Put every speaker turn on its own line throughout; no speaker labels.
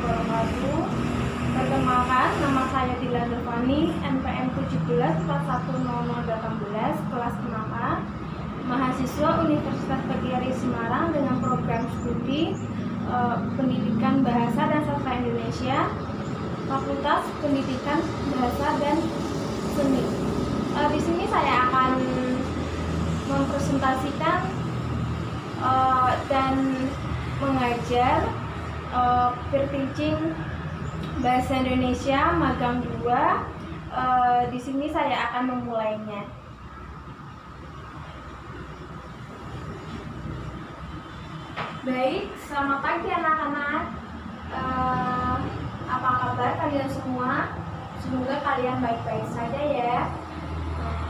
wabarakatuh. Perkenalkan, nama saya Dilan Devani, NPM 17410018, kelas 6A, mahasiswa Universitas Paguyari Semarang dengan program studi Pendidikan Bahasa dan Sastra Indonesia, Fakultas Pendidikan Bahasa dan Seni. Di sini saya akan mempresentasikan dan mengajar peer teaching Bahasa Indonesia magang 2. Di sini saya akan memulainya. Baik, selamat pagi anak-anak. Apa kabar kalian semua? Semoga kalian baik-baik saja ya.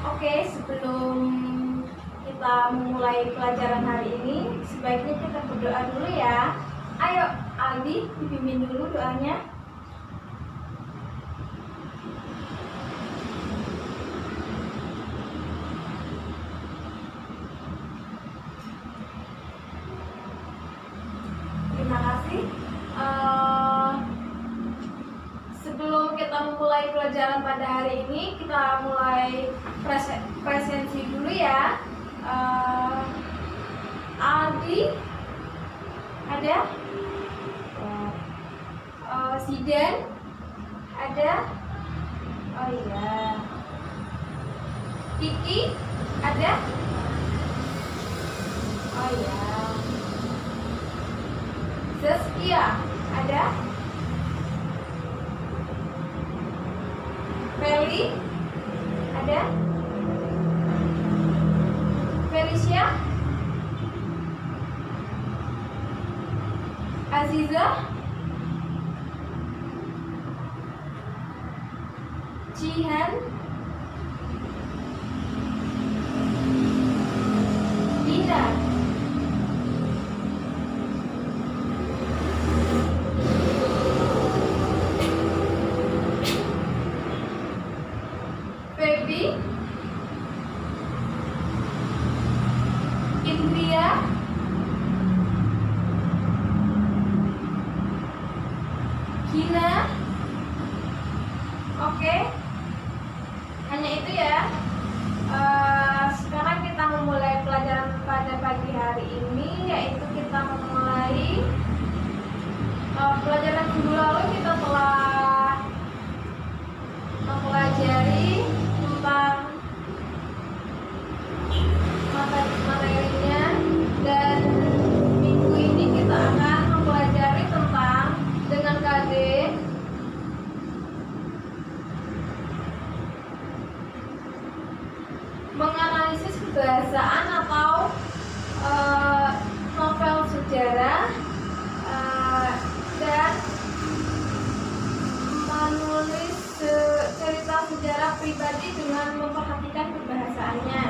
Oke, sebelum kita memulai pelajaran hari ini, sebaiknya kita berdoa dulu ya. Ayo, Aldi, dipimpin dulu doanya. Terima kasih. Sebelum kita memulai pelajaran pada hari ini, kita mulai presensi dulu ya. Aldi ada, Sidan ada, oh iya, Kiki ada, oh iya, Zaskia ada, Feli ada, Felicia, Aziza, Jihan, Dina, Feby, Indria, Gina. Oke, hanya itu ya. Sekarang kita memulai pelajaran pada pagi hari ini, yaitu kita memulai pelajaran minggu lalu. Kita telah mempelajari tentang materinya, dan minggu ini kita akan mempelajari tentang dengan KD menganalisis kebahasaan atau novel sejarah dan menulis cerita sejarah pribadi dengan memperhatikan kebahasaannya.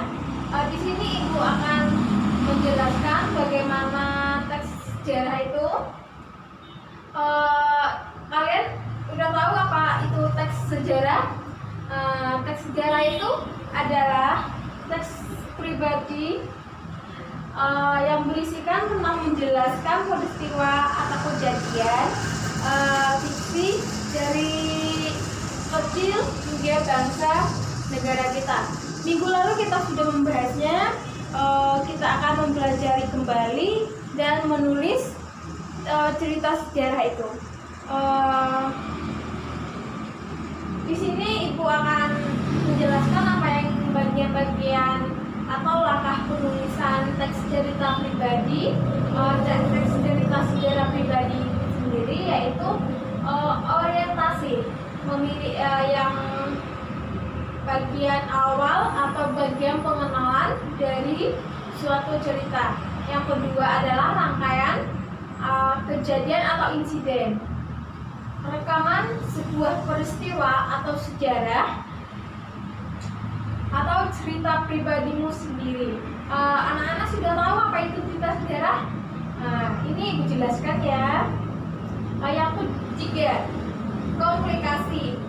Di sini Ibu akan menjelaskan bagaimana teks sejarah itu. Kalian udah tahu apa itu teks sejarah? Teks sejarah itu adalah teks pribadi yang berisikan tentang menjelaskan peristiwa atau kejadian fiksi dari kecil hingga bangsa negara kita. Minggu lalu kita sudah membahasnya. Kita akan mempelajari kembali dan menulis cerita sejarah itu. Di sini Ibu akan menjelaskan apa yang bagian-bagian atau langkah penulisan teks cerita pribadi, teks cerita sejarah pribadi sendiri, yaitu orientasi, memilih yang bagian awal atau bagian pengenalan dari suatu cerita. Yang kedua adalah rangkaian kejadian atau insiden, rekaman sebuah peristiwa atau sejarah, atau cerita pribadimu sendiri. Anak-anak sudah tahu apa itu cerita sejarah? Nah, ini Ibu jelaskan ya. Yang ketiga, komplikasi,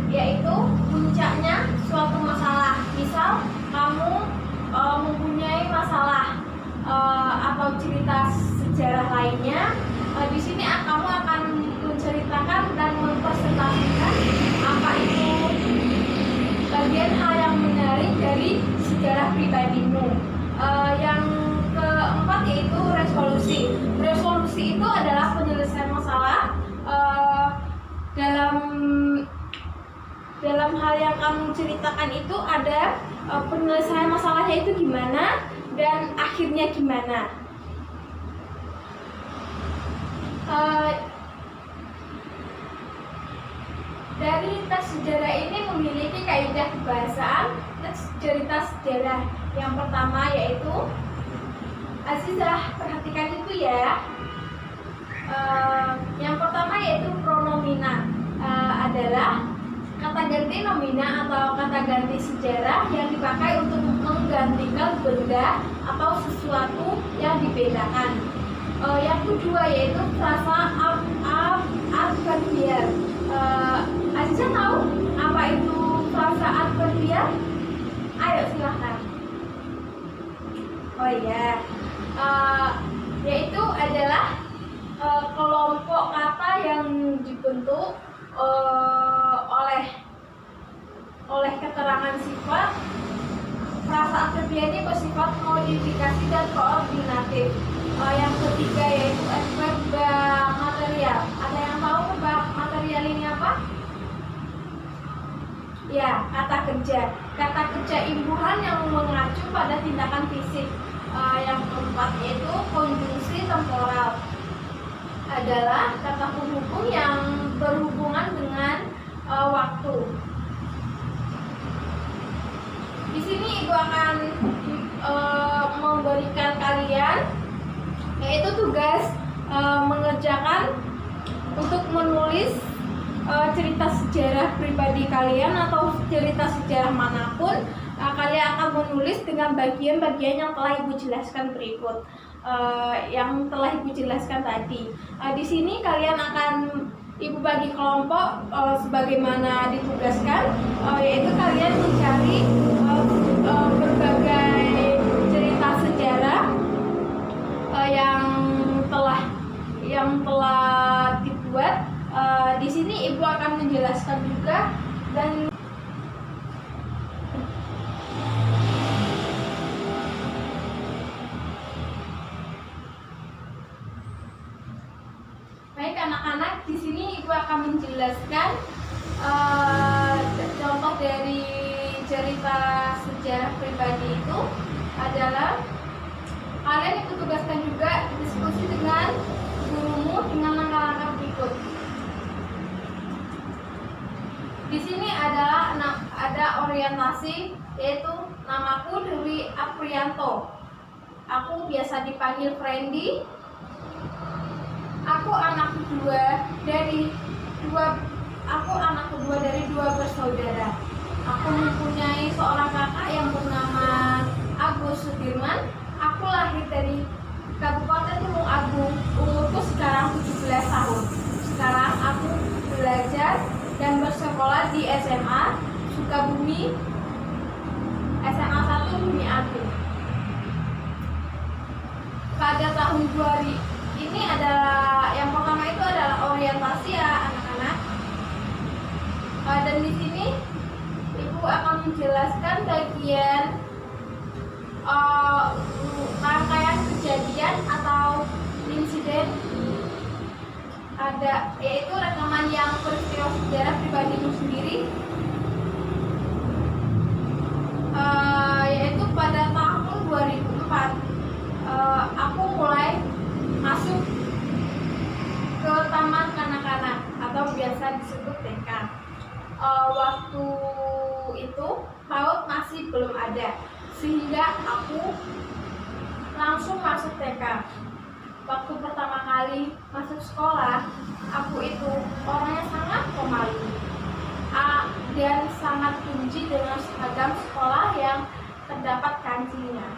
yaitu puncaknya suatu masalah. Misal kamu mempunyai masalah atau cerita sejarah lainnya, di sini kamu akan Yang keempat yaitu resolusi. Resolusi itu adalah penyelesaian masalah dalam hal yang kamu ceritakan itu ada penyelesaian masalahnya itu gimana dan akhirnya gimana. Dari tes sejarah ini memiliki kaidah kebahasaan. Tes cerita sejarah yang pertama yaitu, Azizah perhatikan itu ya. Yang pertama yaitu pronomina, adalah kata ganti nomina atau kata ganti sejarah yang dipakai untuk menggantikan benda atau sesuatu yang dibedakan. Yang kedua yaitu frasa adverbial. Azizah tahu apa itu frasa adverbial? Ayo silahkan. Oh iya, yaitu adalah kelompok kata yang dibentuk oleh keterangan sifat. Frasa adverbial ini bersifat modifikasi dan koordinatif. Yang ketiga yaitu adverb material. Ada yang tahu verb material ini apa? Ya, kata kerja. Kata kerja imbuhan yang mengacu pada tindakan fisik. Yang keempat yaitu konjungsi temporal, adalah kata penghubung yang berhubungan dengan waktu. Di sini Ibu akan memberikan kalian yaitu tugas mengerjakan untuk menulis cerita sejarah pribadi kalian atau cerita sejarah manapun. Kalian akan menulis dengan bagian-bagian yang telah Ibu jelaskan berikut, yang telah Ibu jelaskan tadi. Di sini kalian akan Ibu bagi kelompok sebagaimana ditugaskan, yaitu kalian mencari berbagai cerita sejarah yang telah dibuat. Di sini Ibu akan menjelaskan juga dan baik anak-anak, di sini Ibu akan menjelaskan contoh dari cerita sejarah pribadi itu adalah kalian Ibu tugaskan juga diskusi dengan gurumu dengan langkah-langkah berikut. Di sini ada orientasi, yaitu namaku Dewi Aprianto. Aku biasa dipanggil Friendly. Aku anak kedua dari dua bersaudara. Aku mempunyai seorang kakak yang bernama Agus Sudirman. Aku lahir dari Kabupaten Tulung Agung. Umurku sekarang 17 tahun. Sekarang aku belajar dan bersekolah di SMA Sukabumi, SMA 1 Bumi Agung. Pada tahun 2000 ini adalah yang pertama itu adalah orientasi ya anak-anak. Dan di sini Ibu akan menjelaskan bagian rangkaian kejadian atau insiden. Ada yaitu rekaman yang peristiwa sejarah pribadimu sendiri, yaitu pada tahun 2004 aku mulai masuk ke taman kanak-kanak atau biasa disebut TK. Waktu itu PAUD masih belum ada, sehingga aku langsung masuk TK. Waktu pertama kali masuk sekolah, aku itu orangnya sangat pemalu dan sangat benci dengan seragam sekolah yang terdapat kancingnya.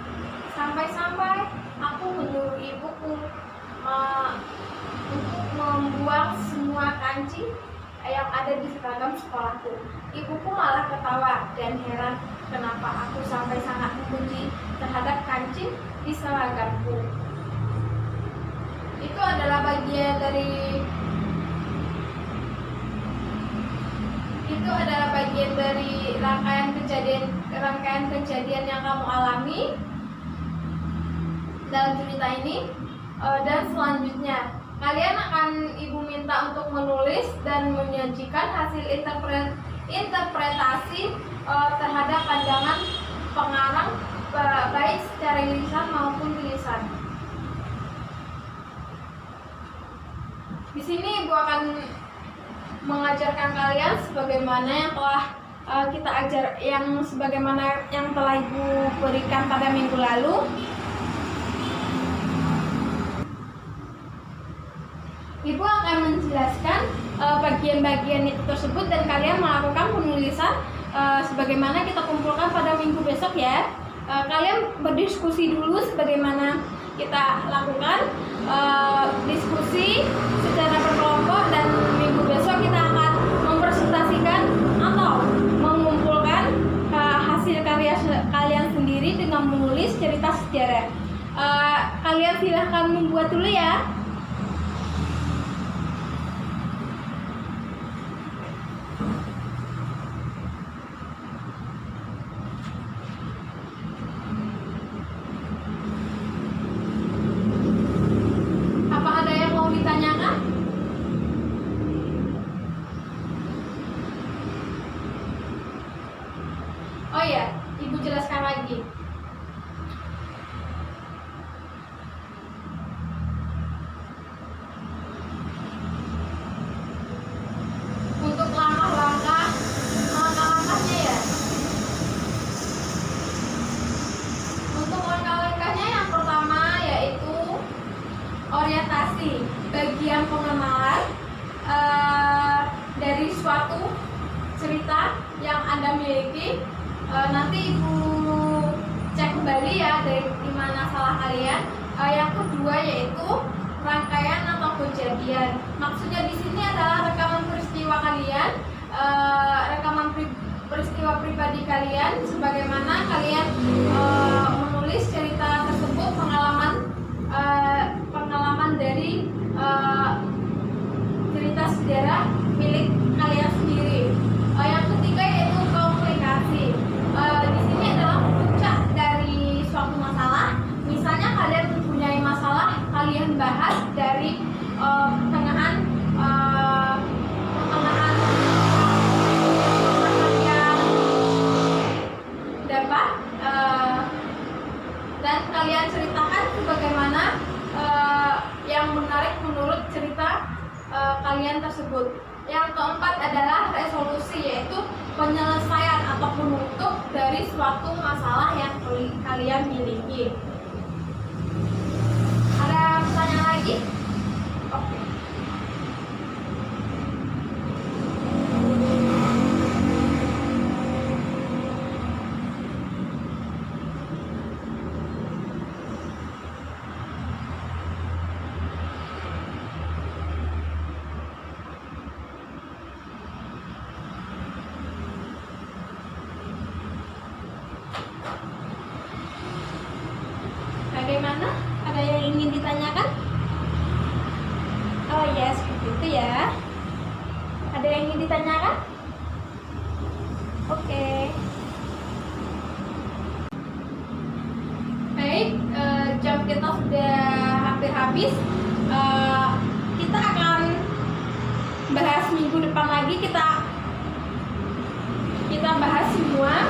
Sampai-sampai aku menyuruh ibuku untuk membuang semua kancing yang ada di seragam sekolahku. Ibuku malah ketawa dan heran kenapa aku sampai sangat membenci terhadap kancing di seragamku. Itu adalah bagian dari rangkaian kejadian yang kamu alami. dalam cerita ini. Dan selanjutnya kalian akan ibu minta untuk menulis dan menyajikan hasil interpretasi terhadap pandangan pengarang baik secara lisan maupun tulisan. Di sini ibu akan mengajarkan kalian sebagaimana yang telah kita ajar, sebagaimana yang telah ibu berikan pada minggu lalu. Ibu akan menjelaskan bagian-bagian itu tersebut dan kalian melakukan penulisan sebagaimana kita kumpulkan pada minggu besok ya. Kalian berdiskusi dulu sebagaimana kita lakukan diskusi secara berkelompok, dan minggu besok kita akan mempresentasikan atau mengumpulkan hasil karya kalian sendiri dengan menulis cerita sejarah. Kalian silahkan membuat dulu ya. Oh ya, ibu jelaskan lagi. Untuk langkah-langkahnya ya. Untuk langkah-langkahnya yang pertama yaitu orientasi, bagian pengenalan dari suatu cerita yang Anda miliki. Nanti ibu cek kembali ya di mana salah kalian. Yang kedua yaitu rangkaian atau kejadian. Maksudnya di sini adalah rekaman peristiwa kalian, rekaman peristiwa pribadi kalian, sebagaimana kalian menulis cerita tersebut, pengalaman dari cerita sejarah milik kalian sendiri. Yang ketiga yaitu komunikasi. Di sini adalah puncak dari suatu masalah. Misalnya kalian mempunyai masalah, kalian bahas dari pertengahan yang dapat, dan kalian ceritakan sebagaimana yang menarik menurut cerita kalian tersebut. Yang keempat adalah resolusi, yaitu penyelesaian atau penutup dari suatu masalah yang kalian miliki. Ada pertanyaan lagi? Oke. Bagaimana? Ada yang ingin ditanyakan? Oh ya, seperti itu ya. Ada yang ingin ditanyakan? Oke. Baik, jam kita sudah hampir habis. Kita akan bahas minggu depan lagi. Kita bahas semua,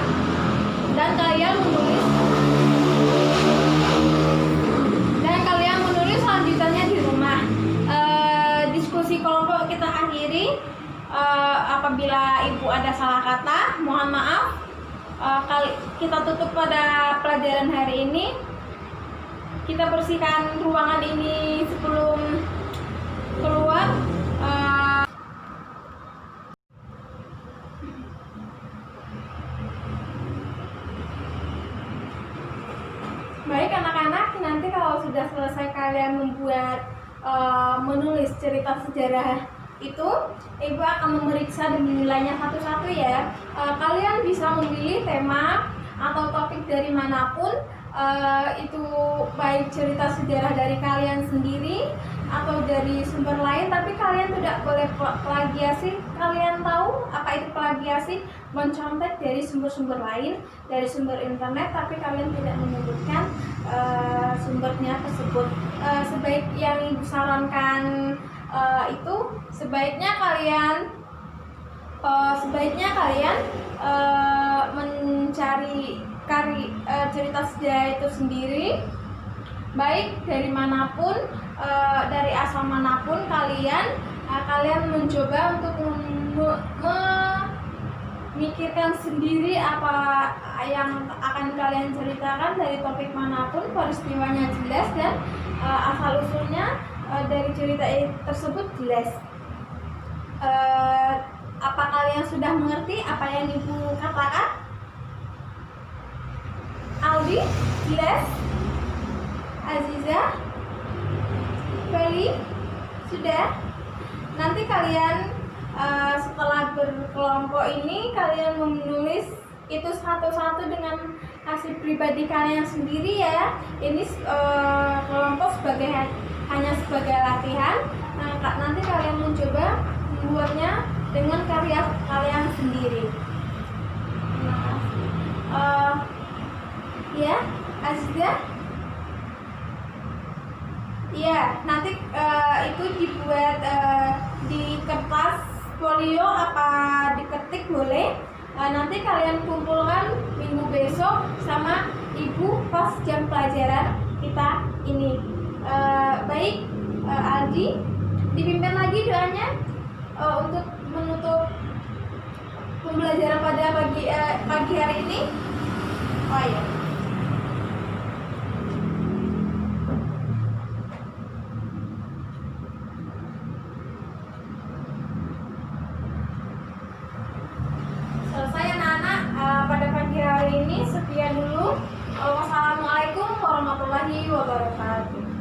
dan kalian menulis lanjutannya di rumah. Diskusi kelompok kita akhiri. Apabila ibu ada salah kata, mohon maaf. Kita tutup pada pelajaran hari ini. Kita bersihkan ruangan ini sebelum keluar. Baik anak-anak, nanti kalau sudah selesai kalian membuat menulis cerita sejarah itu, ibu akan memeriksa dan menilainya satu-satu ya. Kalian bisa memilih tema atau topik dari manapun. itu baik cerita sejarah dari kalian sendiri atau dari sumber lain, tapi kalian tidak boleh plagiasi. Kalian tahu apa itu plagiasi? Mencontek dari sumber-sumber lain, dari sumber internet, tapi kalian tidak menyebutkan sumbernya tersebut. Sebaik yang ibu sarankan itu sebaiknya kalian mencari cerita sejarah itu sendiri, baik dari manapun, dari asal manapun kalian mencoba untuk memikirkan sendiri apa yang akan kalian ceritakan dari topik manapun, peristiwanya jelas dan asal usulnya dari cerita tersebut jelas. Apa kalian sudah mengerti apa yang ibu katakan? Aldi, jelas? Aziza, Feli, sudah? Nanti kalian setelah berkelompok ini kalian menulis itu satu-satu dengan hasil pribadi kalian sendiri ya. Ini kelompok hanya sebagai latihan. Nah, nanti kalian mencoba membuatnya dengan karya kalian sendiri. Terima kasih. Ya, Azizah. Iya, nanti itu dibuat di kertas folio apa diketik boleh. Nanti kalian kumpulkan minggu besok sama ibu pas jam pelajaran kita ini. Baik, Aldi, dipimpin lagi doanya untuk menutup pembelajaran pada pagi hari ini. Oh ya. Selesai anak-anak pada pagi hari ini. Sekian dulu. Wassalamualaikum warahmatullahi wabarakatuh.